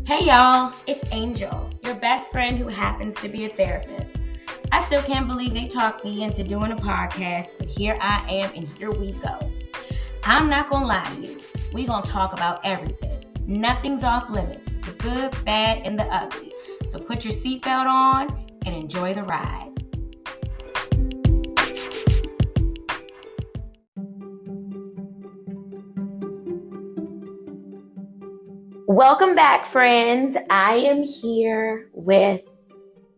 Hey y'all, it's Angel, your best friend who happens to be a therapist. I still can't believe they talked me into doing a podcast, but here I am and here we go. I'm not gonna lie to you, we gonna talk about everything. Nothing's off limits, the good, bad, and the ugly. So put your seatbelt on and enjoy the ride. Welcome back, friends. I am here with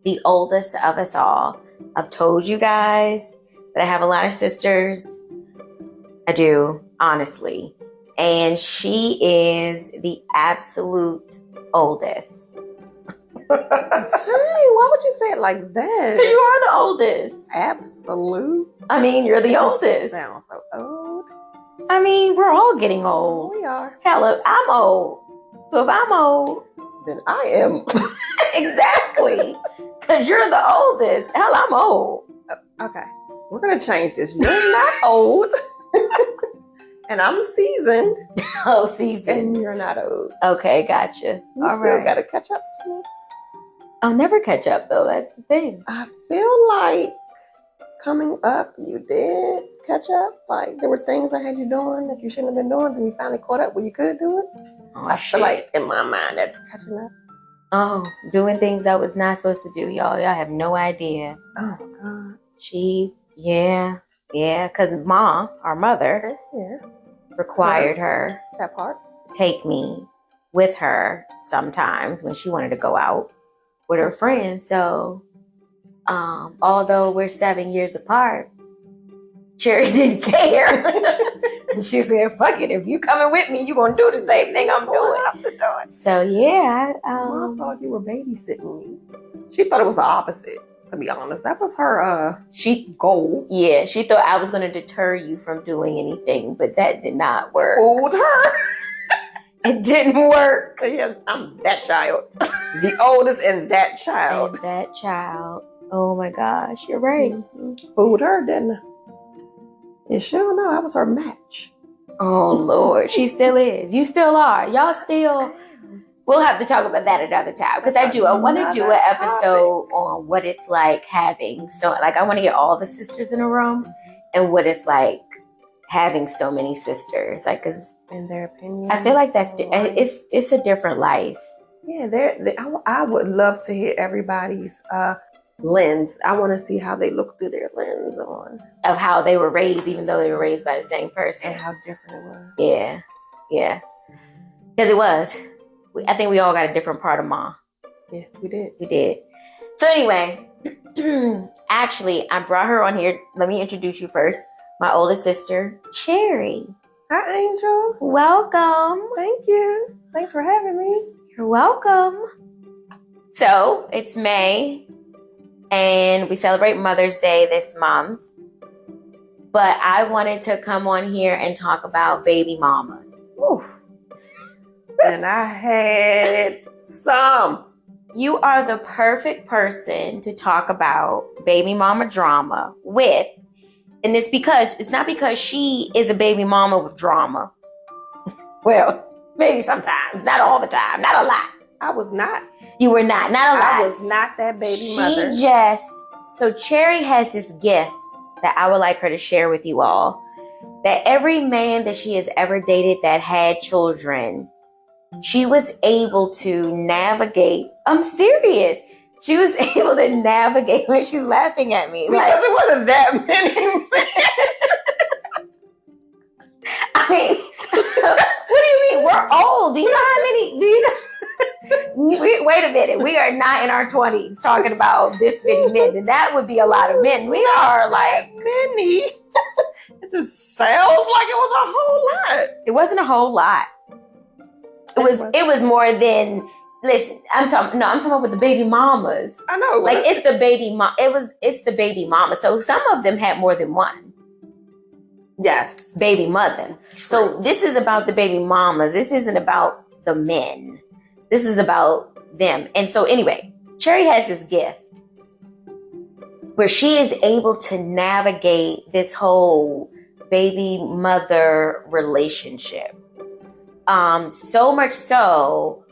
the oldest of us all. I've told you guys that I have a lot of sisters. I do, honestly. And she is the absolute oldest. Hey, why would you say it like that? Because you are the oldest. Absolute? I mean, you're the oldest. Sounds so old. I mean, we're all getting old. We are. Hell, I'm old. So if I'm old, then I am. Exactly. Because you're the oldest. Hell, I'm old. Okay. We're going to change this. You're not old. And I'm seasoned. Oh, seasoned. And you're not old. Okay, gotcha. You All still right. got to catch up to me. I'll never catch up, though. That's the thing. I feel like coming up, you did catch up. Like, there were things I had you doing that you shouldn't have been doing, and you finally caught up where you could do it. Oh, I feel like, in my mind, that's catching up. Oh, doing things I was not supposed to do, y'all. Y'all have no idea. Oh, God. Yeah. Because Ma, our mother, required her That part. to take me with her sometimes when she wanted to go out with her friends. So, although we're 7 years apart, Cherry didn't care. And she said, fuck it, if you coming with me, you're going to do the same thing I'm doing. So, yeah. Mom thought you were babysitting me. She thought it was the opposite, to be honest. That was her goal. Yeah, she thought I was going to deter you from doing anything, but that did not work. Fooled her. It didn't work. Yes, I'm that child. The oldest and that child. And that child. Oh, my gosh, you're right. Mm-hmm. Fooled her, didn't I? You sure know I was her match. Oh, Lord. She still is. You still are. Y'all still. We'll have to talk about that another time. Because I want to do an episode on what it's like having I want to get all the sisters in a room and what it's like having so many sisters. Like, because in their opinion, I feel like it's a different life. Yeah, I would love to hear everybody's lens. I want to see how they look through their lens of how they were raised, even though they were raised by the same person, and how different it was. Yeah, because it was. I think we all got a different part of Ma. Yeah, we did. So anyway, actually, I brought her on here. Let me introduce you first. My oldest sister, Cherry. Hi, Angel. Welcome. Thank you. Thanks for having me. You're welcome. So it's May. And we celebrate Mother's Day this month. But I wanted to come on here and talk about baby mamas. Ooh. And I had some. You are the perfect person to talk about baby mama drama with. And it's not because she is a baby mama with drama. Well, maybe sometimes. Not all the time. Not a lot. I was not. You were not. Not a lot. I was not that baby mother. So Cherry has this gift that I would like her to share with you all. That every man that she has ever dated that had children, she was able to navigate. I'm serious. She was able to navigate when she's laughing at me. Because it wasn't that many. I mean, what do you mean? We're old. Do you know how many? Wait a minute. We are not in our 20s talking about this many men. And that would be a lot of men. We are like many. It just sounds like it was a whole lot. It wasn't a whole lot. It was more than. Listen, I'm talking about with the baby mamas. I know. Like it's the baby mom. It's the baby mama. So some of them had more than one. Yes. Baby mother. So this is about the baby mamas. This isn't about the men. This is about them. And so anyway, Cherry has this gift where she is able to navigate this whole baby mother relationship. So much so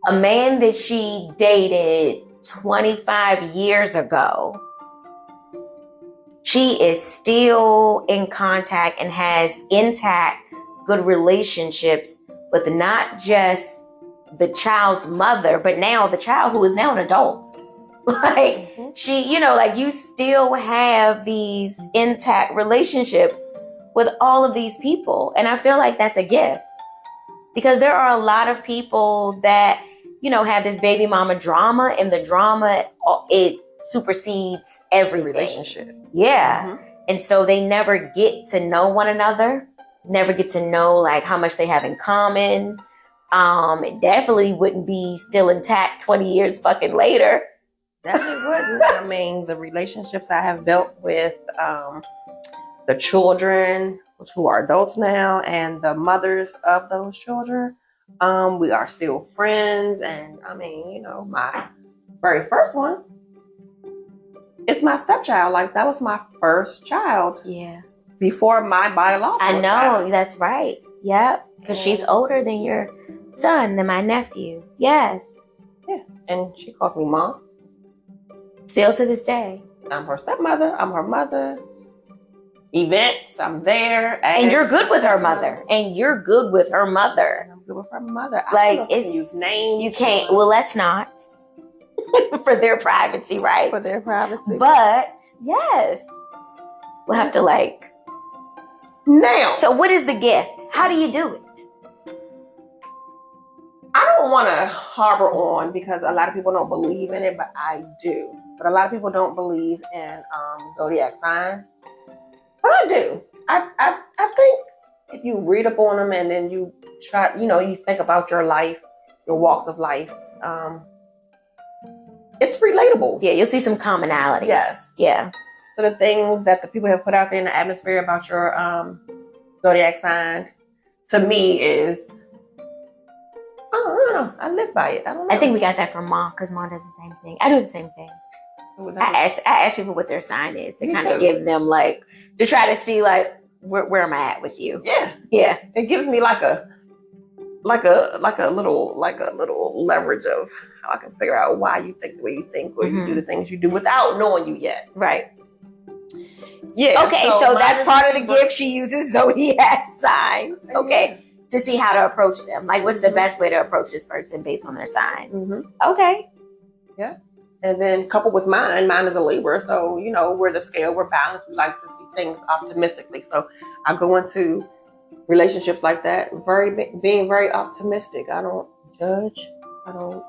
a man that she dated 25 years ago, she is still in contact and has intact good relationships with not just the child's mother, but now the child who is now an adult. Like she, like you still have these intact relationships with all of these people. And I feel like that's a gift, because there are a lot of people that, have this baby mama drama, and the drama, it supersedes everything. Relationship. Yeah. And so they never get to know one another, never get to know like how much they have in common. It definitely wouldn't be still intact 20 years fucking later. Definitely wouldn't. I mean, the relationships I have built with the children who are adults now and the mothers of those children, we are still friends. And I mean, my very first one, it's my stepchild. Like, that was my first child. Yeah. Before my biological I know, child. that's right. Yep. Because she's older than your son, than my nephew. Yes. Yeah. And she calls me mom. Still to this day. I'm her stepmother. I'm her mother. Events, I'm there. And you're good with her mother. And you're good with her mother. I'm good with her mother. Like, it's use names. You can't. Well, let's not. For their privacy, right? For their privacy. But yes, we'll have to now. So, what is the gift? How do you do it? I don't want to harbor on, because a lot of people don't believe in it, but I do. But a lot of people don't believe in zodiac signs. But I do. I think if you read up on them and then you try, you think about your life, your walks of life, it's relatable. Yeah, you'll see some commonalities. Yes. Yeah. So the things that the people have put out there in the atmosphere about your zodiac sign, to me, is, I don't know. I live by it. I don't know. I think we got that from Mom, because Mom does the same thing. I do the same thing. I ask people what their sign is to kind of give them to try to see where am I at with you. Yeah. Yeah. It gives me like a little leverage of how I can figure out why you think the way you think, or you do the things you do without knowing you yet. Right. Yeah. Okay, so that's part of the gift. She uses zodiac signs. Okay. Yeah. To see how to approach them. Like, what's the best way to approach this person based on their sign? Okay. Yeah. And then coupled with mine is a Libra. So, we're the scale, we're balanced. We like to see things optimistically. So I go into relationships like that, being very optimistic. I don't judge. I don't.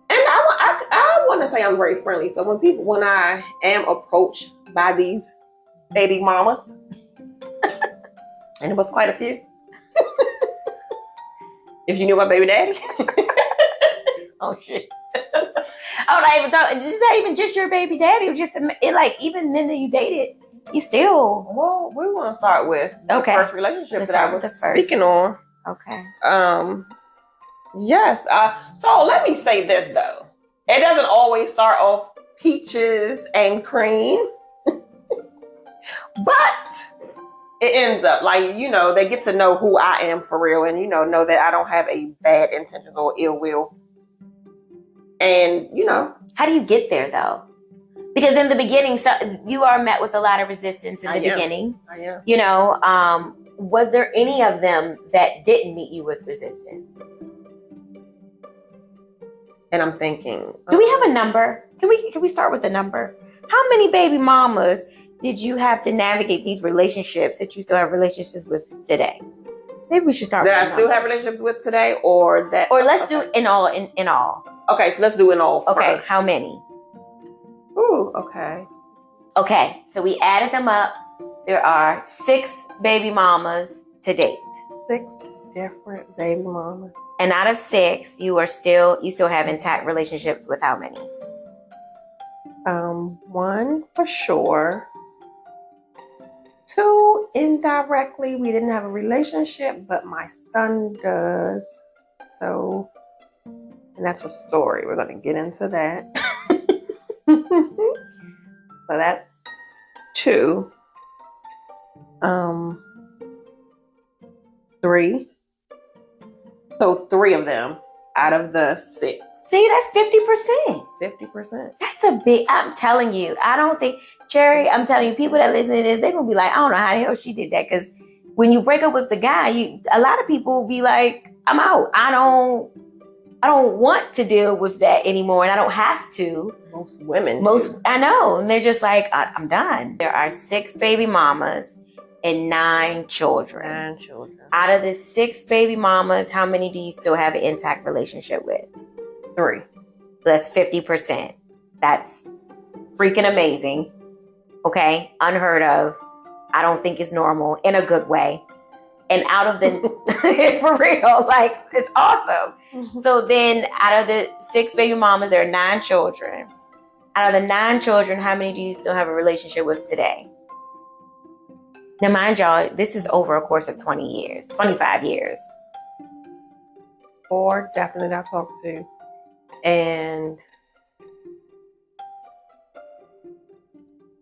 And I want to say I'm very friendly. So when I am approached by these baby mamas, and it was quite a few. If you knew my baby daddy. Oh shit. I'm not even talking. It's not even just your baby daddy. It was just even men that you dated. You still. Well, we want to start with the first relationship that I was speaking on. Okay. Yes. So let me say this though. It doesn't always start off peaches and cream, but it ends up they get to know who I am for real, and know that I don't have a bad intention or ill will. And how do you get there though? Because in the beginning, you are met with a lot of resistance in the beginning. I am. Was there any of them that didn't meet you with resistance? And I'm thinking, do we have a number? Can we start with a number? How many baby mamas did you have to navigate these relationships that you still have relationships with today? Maybe we should start. That I still have relationships with today, or that? Or let's do in all. In all. Okay, so let's do in all. Okay, first. How many? Ooh, okay. Okay, so we added them up. There are 6 baby mamas to date. 6 different baby mamas. And out of 6, you still have intact relationships with how many? 1 for sure. 2 indirectly. We didn't have a relationship, but my son does. So, and that's a story. We're going to get into that. So that's 2. 3. So 3 of them out of the 6. See, that's 50%. 50%. That's a big, I'm telling you, I don't think, Cherry, I'm telling you, people that listen to this, they're going to be like, I don't know how the hell she did that. Because when you break up with the guy, a lot of people will be like, I'm out. I don't want to deal with that anymore, and I don't have to. Most women do. I know. And they're just like, I'm done. There are 6 baby mamas and 9 children. 9 children. Out of the 6 baby mamas, how many do you still have an intact relationship with? 3. So that's 50%. That's freaking amazing. Okay? Unheard of. I don't think it's normal in a good way. And out of the, for real, like, it's awesome. Mm-hmm. So then out of the 6 baby mamas, there are 9 children. Out of the 9 children, how many do you still have a relationship with today? Now, mind y'all, this is over a course of 20 years, 25 years. 4 definitely I talked to. And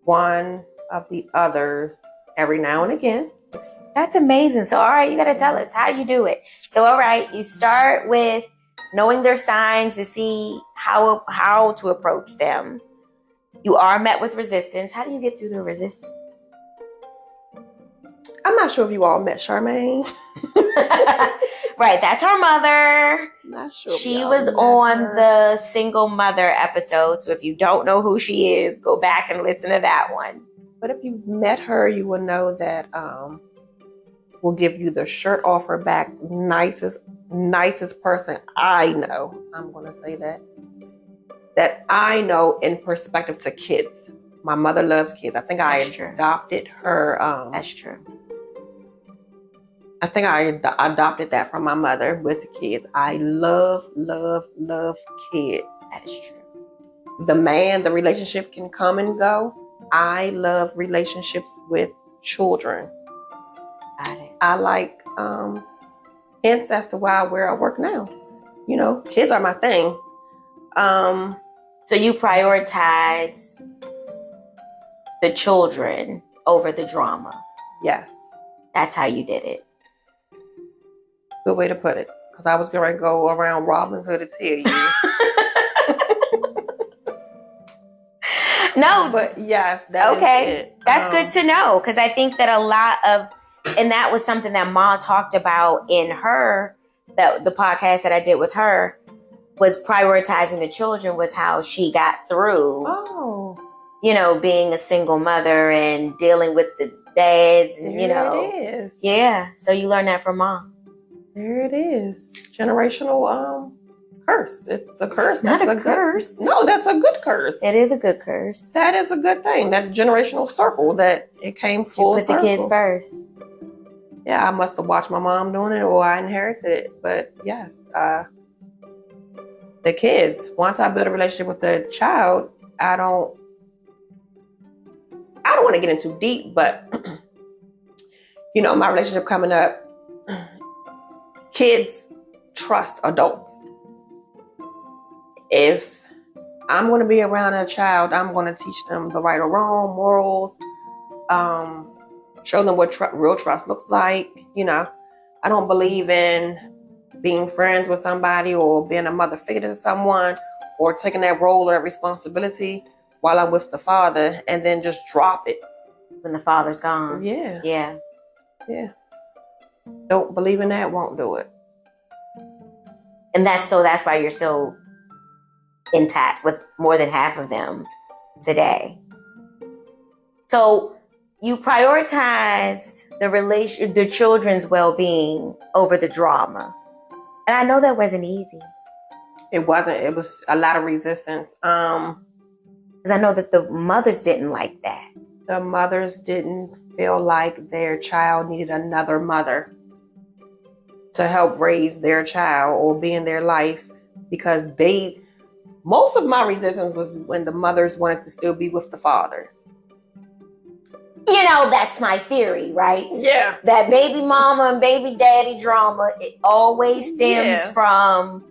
1 of the others every now and again. That's amazing. So, all right, you got to tell us how you do it. So, all right, you start with knowing their signs to see how to approach them. You are met with resistance. How do you get through the resistance? I'm not sure if you all met Charmaine. Right, that's her mother. Not sure. She was on the single mother episode. So if you don't know who she is, go back and listen to that one. But if you met her, you will know that will give you the shirt off her back, nicest person I know. I'm going to say that I know in perspective to kids. My mother loves kids. I think That's I adopted her. That's true. I think I adopted that from my mother with the kids. I love kids. That is true. The relationship can come and go. I love relationships with children. Got it. I like, hence that's why I wear at work now. You know, kids are my thing. So you prioritize the children over the drama. Yes. That's how you did it. Good way to put it. Because I was going to go around Robin Hood to tell you. No, but yes, that is it. That's good to know, because I think that a lot of, and that was something that Ma talked about in the podcast that I did with her, was prioritizing the children, was how she got through. Oh, you know, being a single mother and dealing with the dads, and there it is. Yeah. So you learned that from Mom. There it is. Generational curse. It's a curse. It's not a curse. No, that's a good curse. It is a good curse. That is a good thing. That generational circle, that it came full circle. Put the kids first. Yeah, I must have watched my mom doing it, or I inherited it. But yes, the kids. Once I build a relationship with the child, I don't want to get into deep, but my relationship coming up, kids trust adults. If I'm going to be around a child, I'm going to teach them the right or wrong, morals, show them what real trust looks like. I don't believe in being friends with somebody or being a mother figure to someone or taking that role or that responsibility while I'm with the father and then just drop it when the father's gone. Yeah. Don't believe in that, won't do it. And that's why you're so intact with more than half of them today. So you prioritize the children's well-being over the drama. And I know that wasn't easy. It wasn't. It was a lot of resistance. Because I know that the mothers didn't like that. The mothers didn't feel like their child needed another mother to help raise their child or be in their life, because most of my resistance was when the mothers wanted to still be with the fathers. That's my theory, right? Yeah. That baby mama and baby daddy drama, it always stems from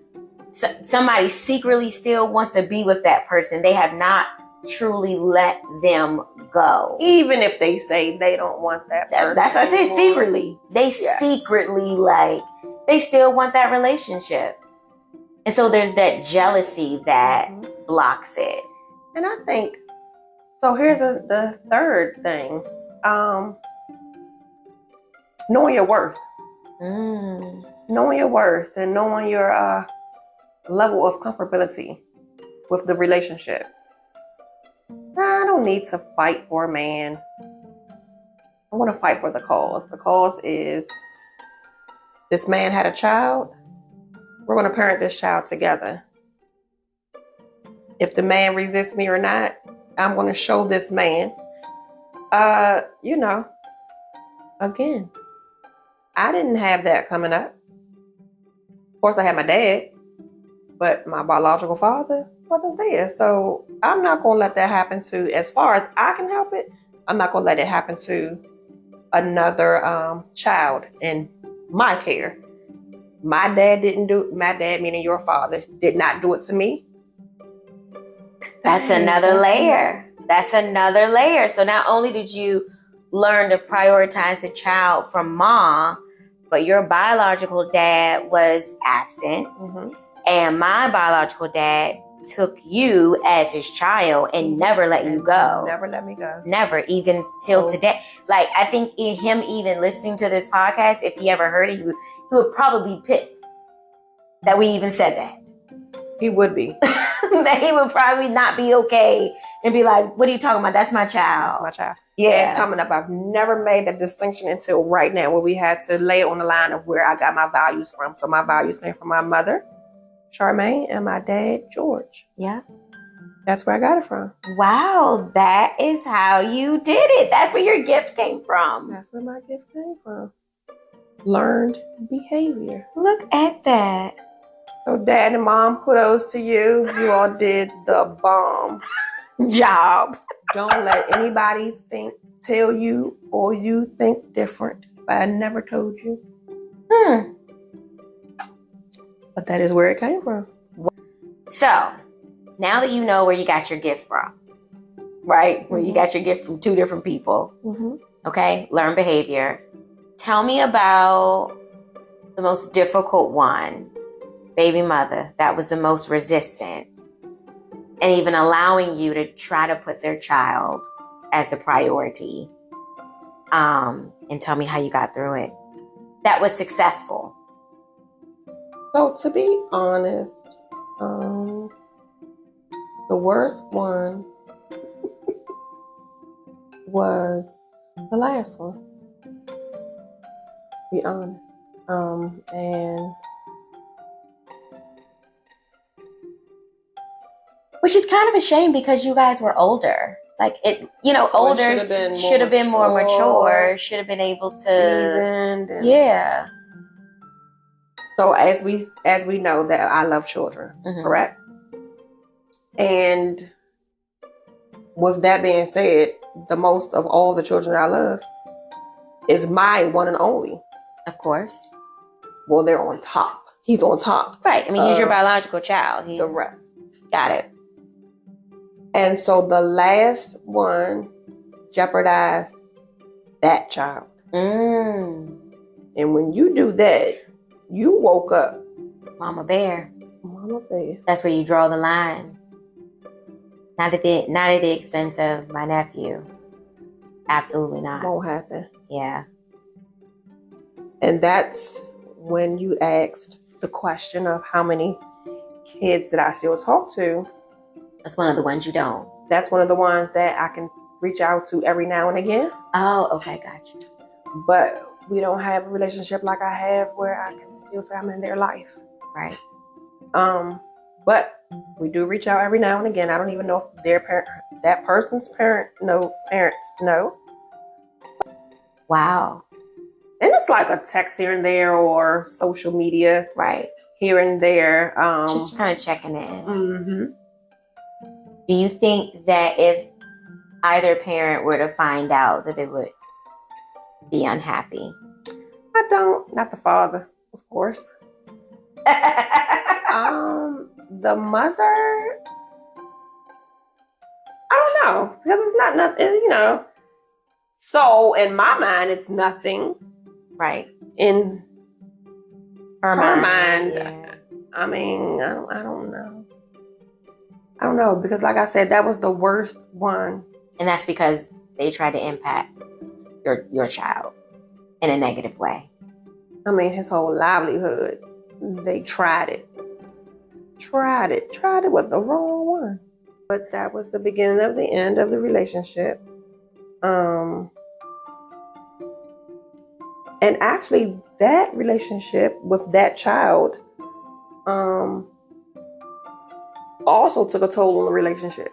somebody secretly still wants to be with that person. They have not truly let them go. Even if they say they don't want that person. That's what I say, secretly. They secretly, they still want that relationship. And so there's that jealousy that blocks it. And I think, so here's the third thing. Knowing your worth. Knowing your worth and knowing your level of comfortability with the relationship. I don't need to fight for a man. I want to fight for the cause. The cause is this man had a child. We're going to parent this child together. If the man resists me or not, I'm going to show this man. Again, I didn't have that coming up. Of course, I had my dad, but my biological father wasn't there. So I'm not going to let that happen to, as far as I can help it, I'm not going to let it happen to another child in my care. My dad, meaning your father, did not do it to me. That's another layer. That's another layer. So not only did you learn to prioritize the child from mom, but your biological dad was absent. And my biological dad took you as his child and never let you go. Never let me go. Never, even till today. Like, I think him even listening to this podcast, if he ever heard it, he would probably be pissed that we even said that. He would be. That he would probably not be okay and be like, what are you talking about? That's my child. That's my child. Yeah. And coming up, I've never made that distinction until right now, where we had to lay it on the line of where I got my values from. So my values came from my mother, Charmaine, and my dad, George. Yeah. That's where I got it from. Wow, that is how you did it. That's where your gift came from. That's where my gift came from. Learned behavior. Look at that. So dad and mom, kudos to you. You all did the bomb job. Don't let anybody tell you or you think different. I never told you. But that is where it came from. So, now that you know where you got your gift from, right? Where you got your gift from two different people. Okay? Learn behavior. Tell me about the most difficult one. Baby mother, that was the most resistant. And even allowing you to try to put their child as the priority. And tell me how you got through it. That was successful. So to be honest, the worst one was the last one. To be honest. And which is kind of a shame because you guys were older. Like it, so older should have been more mature, should have been able to seasoned. Yeah. So as we know that I love children, correct? And with that being said, the most of all the children I love is my one and only. Of course. Well, they're on top. He's on top. Right. I mean, he's your biological child. He's the rest. Got it. And so the last one jeopardized that child. And when you do that, you woke up. Mama bear. Mama bear. That's where you draw the line. Not at the expense of my nephew. Absolutely not. Won't happen. Yeah. And that's when you asked the question of how many kids that I still talk to. That's one of the ones you don't. That's one of the ones that I can reach out to every now and again. Oh, okay, gotcha. But we don't have a relationship like I have where I can still say I'm in their life. Right. But we do reach out every now and again. I don't even know if their parent, that person's parents know. Wow. And it's like a text here and there or social media. Right. Here and there. Just kind of checking in. Mm-hmm. Do you think that if either parent were to find out that they would be unhappy? I don't. Not the father, of course. The mother, I don't know, because it's not nothing, So in my mind, it's nothing. Right. In her mind. Yeah. I mean, I don't know. I don't know, because like I said, that was the worst one. And that's because they tried to impact your child in a negative way. I mean, his whole livelihood. They tried it with the wrong one. But that was the beginning of the end of the relationship. And actually, that relationship with that child also took a toll on the relationship.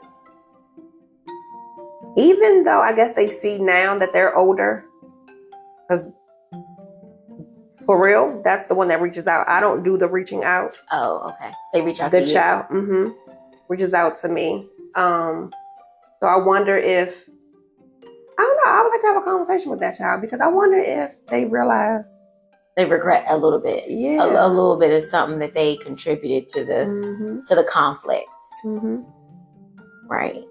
Even though I guess they see now that they're older, because for real, that's the one that reaches out. I don't do the reaching out. Oh, okay. They reach out to you. The child reaches out to me. So I wonder if, I don't know, I would like to have a conversation with that child, because I wonder if they realized they regret a little bit. Yeah. A little bit of something that they contributed to the conflict. Right.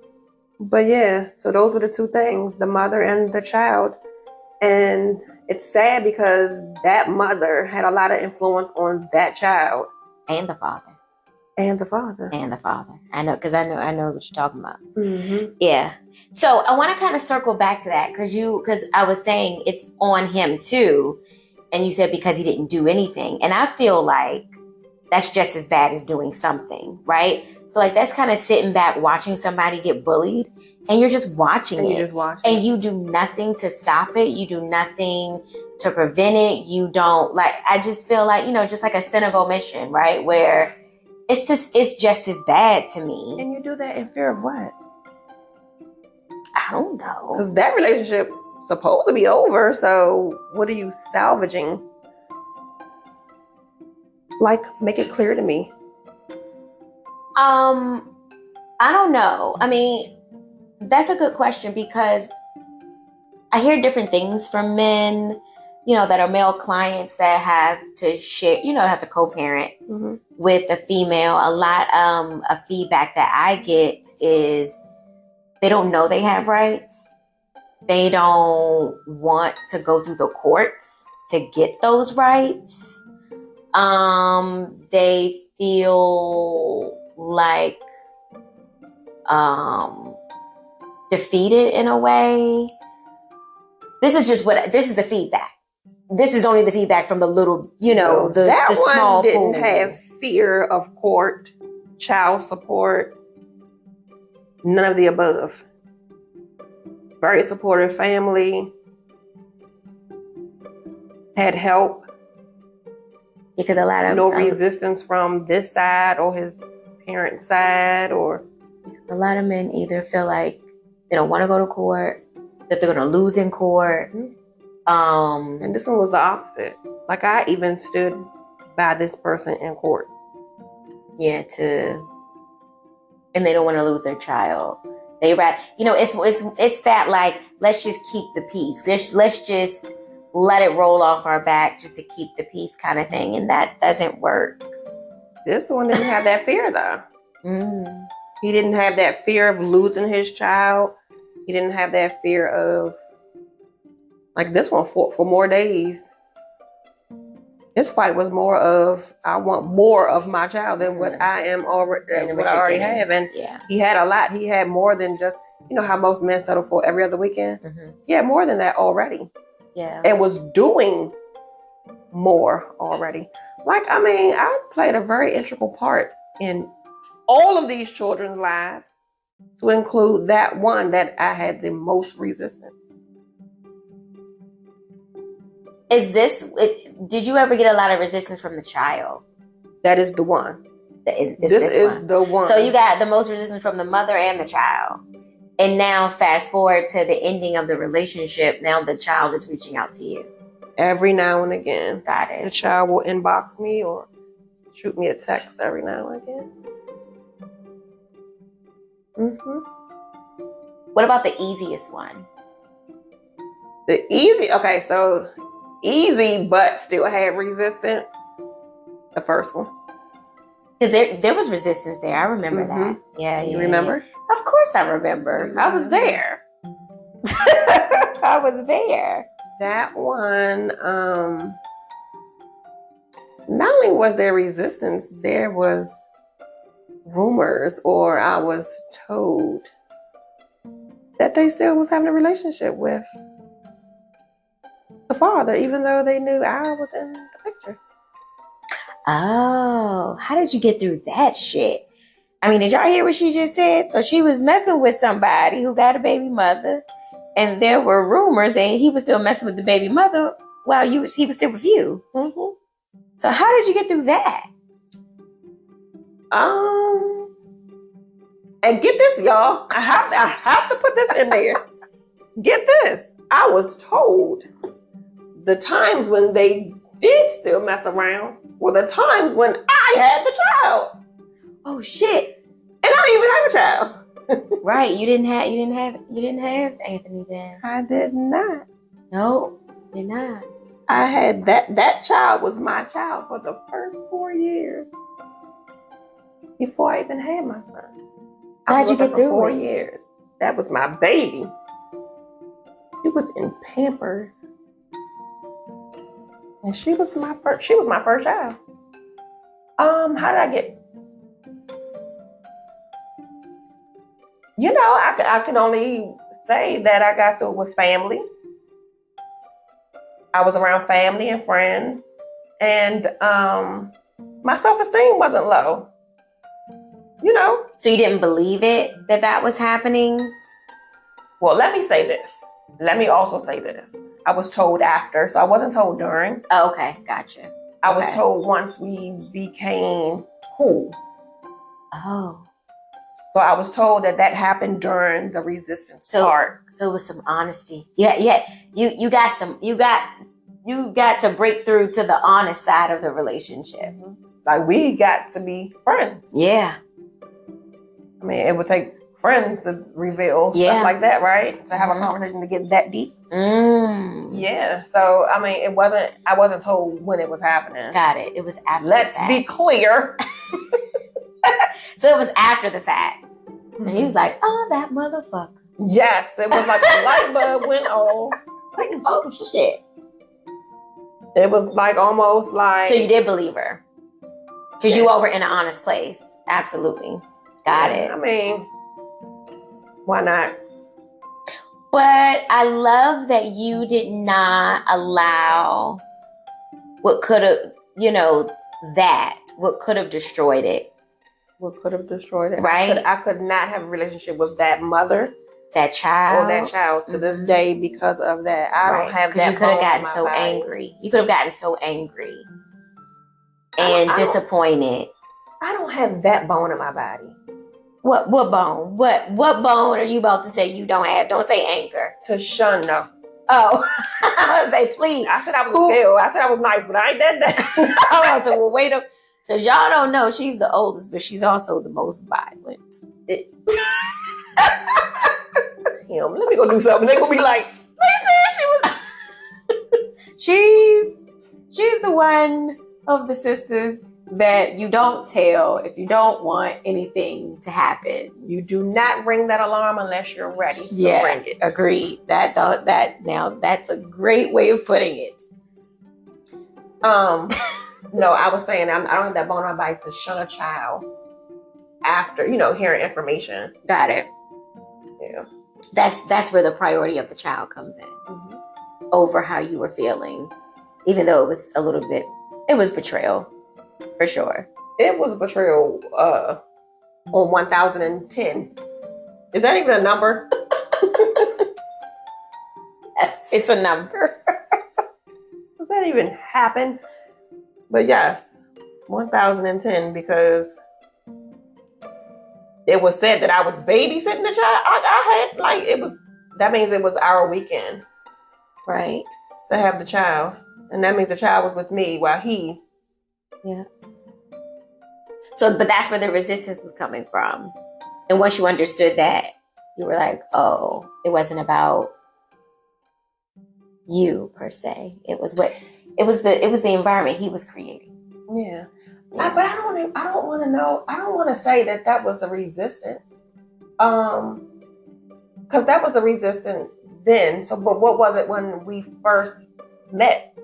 But yeah, so those were the two things, the mother and the child. And it's sad because that mother had a lot of influence on that child. And the father. I know, because I know what you're talking about. Yeah. So I want to kind of circle back to that, because I was saying it's on him too. And you said because he didn't do anything. And I feel like that's just as bad as doing something, right? So like that's kind of sitting back watching somebody get bullied, and you're just watching it. And you do nothing to stop it. You do nothing to prevent it. You don't, like, I just feel like, just like a sin of omission, right? Where it's just as bad to me. And you do that in fear of what? I don't know. Because that relationship supposed to be over, so what are you salvaging? Like, make it clear to me. I don't know. I mean, that's a good question, because I hear different things from men, that are male clients that have to share, have to co-parent with a female. A lot of feedback that I get is they don't know they have rights. They don't want to go through the courts to get those rights. They feel like defeated in a way. This is the feedback. This is only the feedback from the little, the small one didn't pool. have fear of court, child support, none of the above. Very supportive family, had help. Because a lot of no resistance from this side or his parent side, or a lot of men either feel like they don't want to go to court, that they're going to lose in court. And this one was the opposite. Like, I even stood by this person in court. Yeah, and they don't want to lose their child. They it's that, like, let's just keep the peace. Let's just let it roll off our back just to keep the peace kind of thing. And that doesn't work. This one didn't have that fear, though. He didn't have that fear of losing his child. He didn't have that fear of, like this one, for more days. His fight was more of, I want more of my child than what I am already, what I already have. And he had a lot. He had more than just, how most men settle for every other weekend. He had more than that already. Yeah. And was doing more already. Like, I mean, I played a very integral part in all of these children's lives, to include that one that I had the most resistance. Did you ever get a lot of resistance from the child? That is the one. This is the one. So you got the most resistance from the mother and the child. And now fast forward to the ending of the relationship. Now the child is reaching out to you. Every now and again. Got it. The child will inbox me or shoot me a text every now and again. What about the easiest one? Okay, so easy, but still had resistance. The first one. Because there was resistance there. I remember that. Yeah, you remember? Of course I remember. I was there. I was there. That one, not only was there resistance, there was rumors, or I was told that they still was having a relationship with the father, even though they knew I was in the picture. Oh, how did you get through that shit? I mean, did y'all hear what she just said? So she was messing with somebody who got a baby mother, and there were rumors, and he was still messing with the baby mother while he was still with you. Mm-hmm. So how did you get through that? And get this, y'all. I have to put this in there. Get this. I was told the times when they did still mess around were the times when I had the child. Oh shit! And I didn't even have a child. Right? You didn't have Anthony then. I did not. No, did not. I had that child was my child for the first 4 years before I even had my son. How'd you get through 4 it? years. That was my baby. She was in Pampers. And she was my first child. How did I get? I can only say that I got through with family. I was around family and friends, and my self-esteem wasn't low. So you didn't believe it that was happening? Well, let me say this. Let me also say this. I was told after, so I wasn't told during. Oh, okay, gotcha. I was told once we became cool. Oh. So I was told that happened during the resistance part. So it was some honesty. Yeah. You got to break through to the honest side of the relationship. Like, we got to be friends. Yeah. I mean, it would take friends to reveal stuff like that, right? To have a conversation to get that deep. Yeah. So I mean, I wasn't told when it was happening. Got it. It was after. Let's be clear. So it was after the fact. And he was like, oh, that motherfucker. Yes, it was like a light bulb went off. Like, oh shit. It was like almost like. So you did believe her. Because you all were in an honest place. Absolutely. Got it. I mean, why not? But I love that you did not allow what could have, what could have destroyed it. What could have destroyed it? Right? I could not have a relationship with that mother. That child. Or that child to this day because of that. I don't have that. Because you could have gotten so body. angry. You could have gotten so angry and disappointed. I don't have that bone in my body. What bone? What bone are you about to say you don't have? Don't say anger. To shun, no. Oh, I was say please. I said I was skilled. I said I was nice, but I ain't that. I was like, well, wait a minute. Because y'all don't know, she's the oldest, but she's also the most violent. Damn, let me go do something. They're going to be like, She's the one of the sisters that you don't tell if you don't want anything to happen. You do not ring that alarm unless you're ready to ring it. Agreed. That's a great way of putting it. No, I was saying I don't have that bone in my body to shun a child after, hearing information. Got it. Yeah. That's where the priority of the child comes in. Over how you were feeling. Even though it was it was betrayal. For sure. It was betrayal on 1010. Is that even a number? Yes, it's a number. Does that even happen? But yes, 1010, because it was said that I was babysitting the child. I had that means it was our weekend. Right. To have the child. And that means the child was with me while he. Yeah. So, but that's where the resistance was coming from. And once you understood that, you were like, oh, it wasn't about you per se. It was the environment he was creating. Yeah. But I don't want to know. I don't want to say that was the resistance. Because that was the resistance then. So, but what was it when we first met?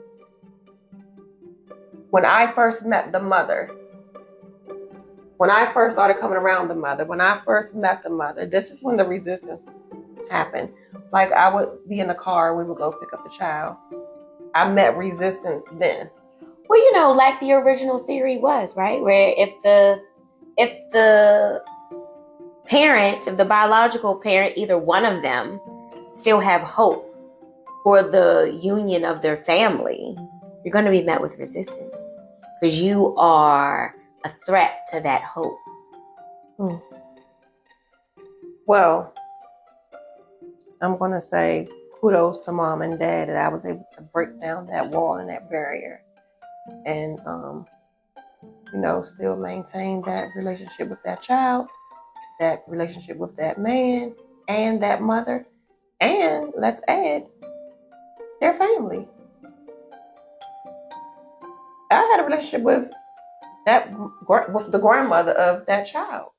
when I first met the mother, when I first started coming around the mother, when I first met the mother, this is when the resistance happened. Like, I would be in the car, we would go pick up the child. I met resistance then. Well, like the original theory was, right? Where if the parent, if the biological parent, either one of them still have hope for the union of their family, you're going to be met with resistance because you are a threat to that hope. Well, I'm going to say kudos to mom and dad that I was able to break down that wall and that barrier and, still maintain that relationship with that child, that relationship with that man and that mother, and let's add their family. I had a relationship with the grandmother of that child.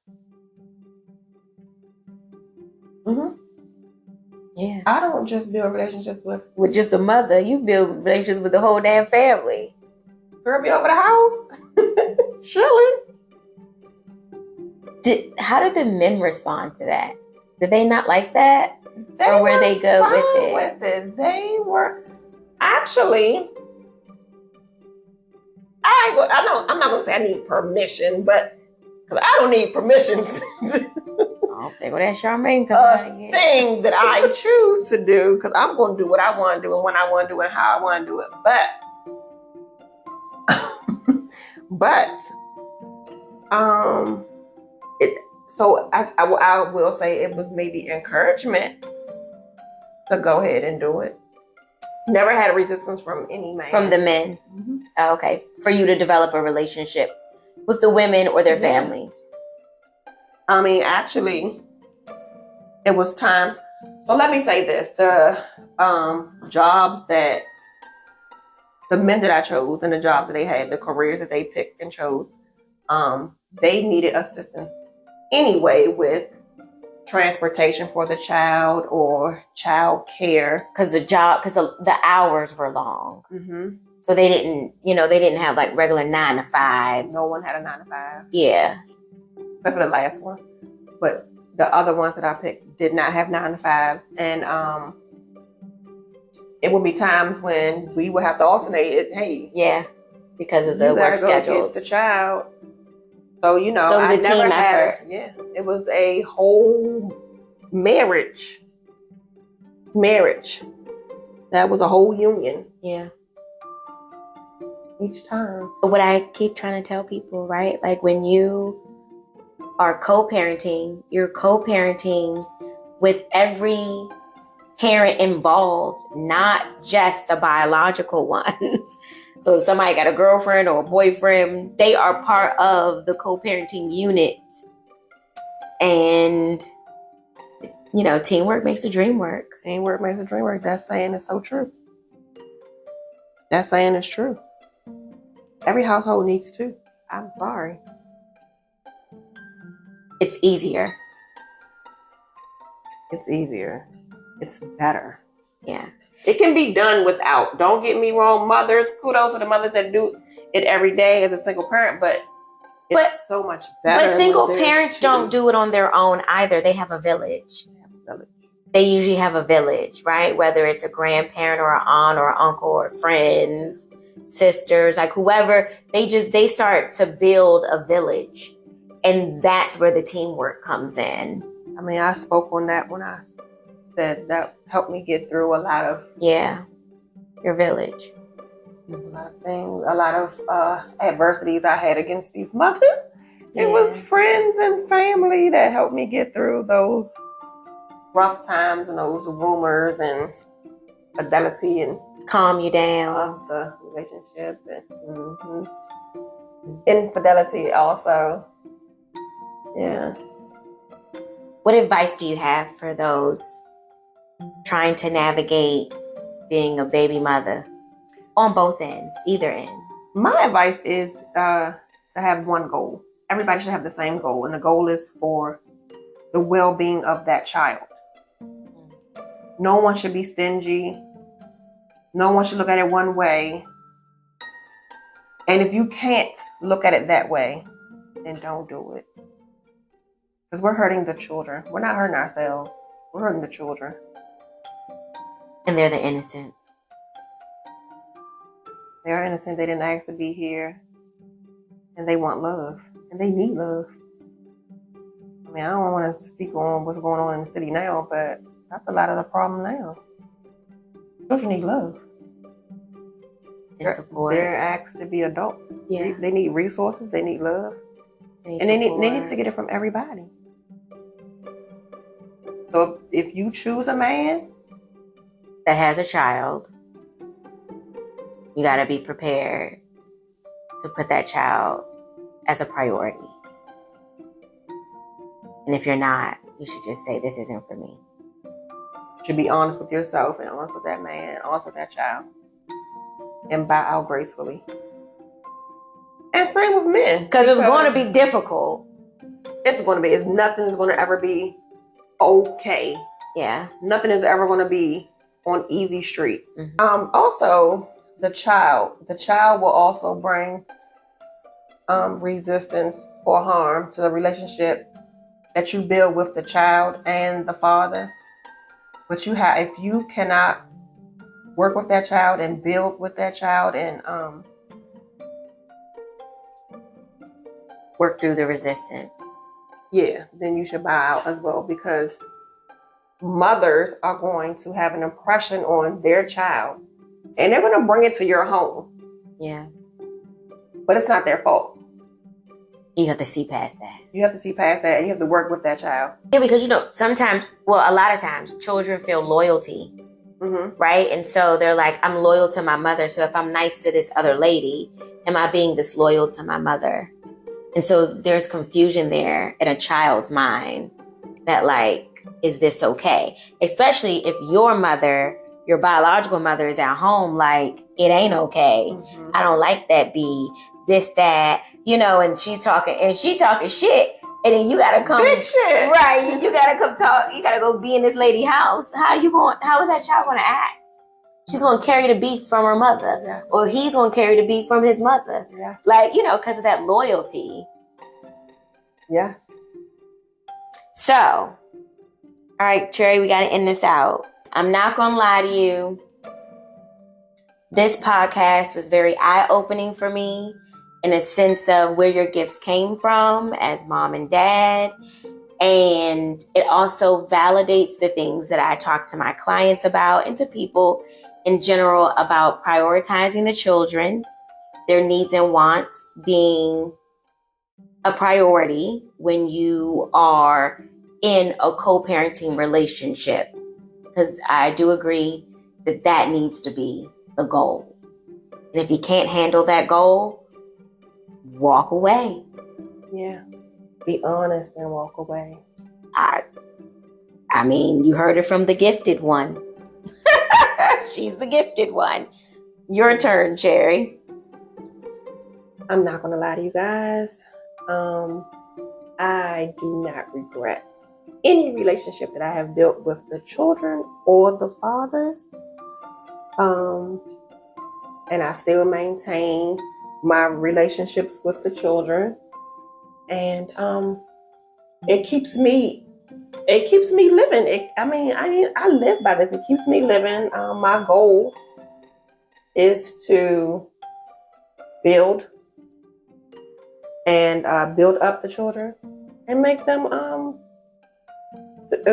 Yeah. I don't just build relationships with just the mother. You build relationships with the whole damn family. Girl, be over the house, chilling. How did the men respond to that? Did they not like that? Or were they good with it? They were actually. I'm not gonna say I need permission, but because I don't need permission. Okay, well that's Charmaine. A thing that I choose to do because I'm gonna do what I want to do and when I want to do it and how I want to do it. So I will say it was maybe encouragement to go ahead and do it. Never had a resistance from any man. From the men? Mm-hmm. Oh, okay. For you to develop a relationship with the women or their families? I mean, actually, it was times. So let me say this. The jobs that the men that I chose and the jobs that they had, the careers that they picked and chose, they needed assistance anyway with transportation for the child or child care. Because the hours were long. Mm-hmm. So they didn't have like regular 9 to 5. No one had a 9 to 5. Yeah. Except for the last one. But the other ones that I picked did not have 9 to 5s. And it would be times when we would have to alternate it. Hey. Yeah. Because of the work schedules. Get the child. So, so it was a team effort. It was a whole marriage. That was a whole union. Yeah. Each time. What I keep trying to tell people, right? Like when you are co-parenting, you're co-parenting with every parent involved, not just the biological ones. So if somebody got a girlfriend or a boyfriend, they are part of the co-parenting unit. And, teamwork makes the dream work. Teamwork makes the dream work. That saying is so true. That saying is true. Every household needs two. I'm sorry. It's easier. It's better. Yeah. It can be done without. Don't get me wrong, mothers. Kudos to the mothers that do it every day as a single parent, but it's so much better. But single parents don't do it on their own either. They have a village. They usually have a village, right? Whether it's a grandparent or an aunt or an uncle or friends, sisters, like whoever, they start to build a village. And that's where the teamwork comes in. I mean, I spoke on that when I said that helped me get through a lot of... Yeah, your village. A lot of things, a lot of adversities I had against these mothers. Yeah. It was friends and family that helped me get through those rough times and those rumors and fidelity and... Calm you down. Of the relationship. And, infidelity also. Yeah. What advice do you have for those trying to navigate being a baby mother on both ends, either end? My advice is to have one goal. Everybody should have the same goal, and the goal is for the well-being of that child. No one should be stingy. No one should look at it one way. And if you can't look at it that way, then don't do it. Because we're hurting the children. We're not hurting ourselves. We're hurting the children. And they're the innocents. They're innocent. They didn't ask to be here. And they want love. And they need love. I mean, I don't want to speak on what's going on in the city now, but that's a lot of the problem now. Children need love. And support. They're asked to be adults. Yeah. They need resources. They need love. They need to get it from everybody. So if you choose a man that has a child, you got to be prepared to put that child as a priority. And if you're not, you should just say, this isn't for me. You should be honest with yourself and honest with that man, honest with that child. And bow out gracefully. And same with men. Because it's going to be difficult. It's going to be. Nothing's going to ever be okay. Yeah. Nothing is ever going to be on easy street. Mm-hmm. Also, the child will also bring resistance or harm to the relationship that you build with the child and the father. But if you cannot work with that child and build with that child and work through the resistance, then you should bow out as well, because mothers are going to have an impression on their child and they're going to bring it to your home. Yeah. But it's not their fault. You have to see past that. You have to see past that, and you have to work with that child. Yeah, because, sometimes, a lot of times, children feel loyalty, right? And so they're like, I'm loyal to my mother, so if I'm nice to this other lady, am I being disloyal to my mother? And so there's confusion there in a child's mind that, like, is this okay? Especially if your biological mother is at home, like, it ain't okay. Mm-hmm. I don't like that B, this, that, and she's talking shit. And then you gotta come. Big shit. Right. You gotta come talk. You gotta go be in this lady's house. How is that child gonna act? She's gonna carry the beef from her mother. Yes. Or he's gonna carry the beef from his mother. Yes. Like, because of that loyalty. Yes. So, all right, Cherry, we gotta end this out. I'm not gonna lie to you. This podcast was very eye-opening for me in a sense of where your gifts came from as mom and dad. And it also validates the things that I talk to my clients about and to people in general about prioritizing the children, their needs and wants being a priority when you are in a co-parenting relationship. Because I do agree that needs to be the goal. And if you can't handle that goal, walk away. Yeah. Be honest and walk away. I mean, you heard it from the gifted one. She's the gifted one. Your turn, Cherry. I'm not going to lie to you guys. I do not regret any relationship that I have built with the children or the fathers. And I still maintain my relationships with the children. And it keeps me living. I live by this. It keeps me living. My goal is to build up the children and make them a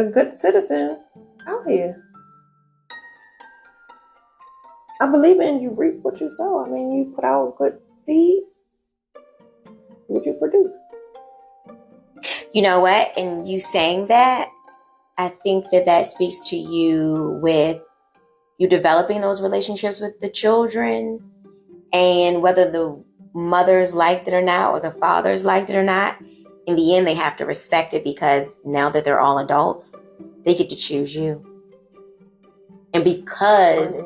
good citizen out here. I believe in you reap what you sow. I mean, you put out good seeds, what you produce. You know what? And you saying that, I think that speaks to you with you developing those relationships with the children, and whether the mothers liked it or not, or the fathers liked it or not, in the end, they have to respect it, because now that they're all adults, they get to choose you. And because,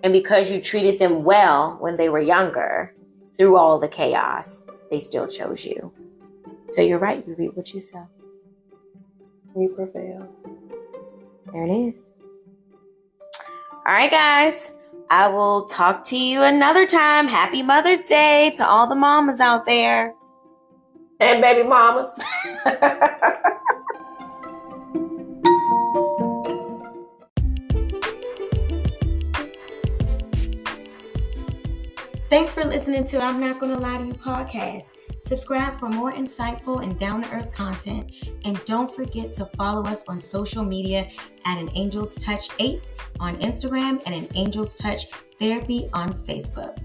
and because you treated them well when they were younger, through all the chaos, they still chose you. So you're right, you reap what you sow. You prevail. There it is. All right, guys. I will talk to you another time. Happy Mother's Day to all the mamas out there. And baby mamas. Thanks for listening to I'm Not Gonna Lie to You podcast. Subscribe for more insightful and down-to-earth content. And don't forget to follow us on social media at An Angel's Touch 8 on Instagram and An Angel's Touch Therapy on Facebook.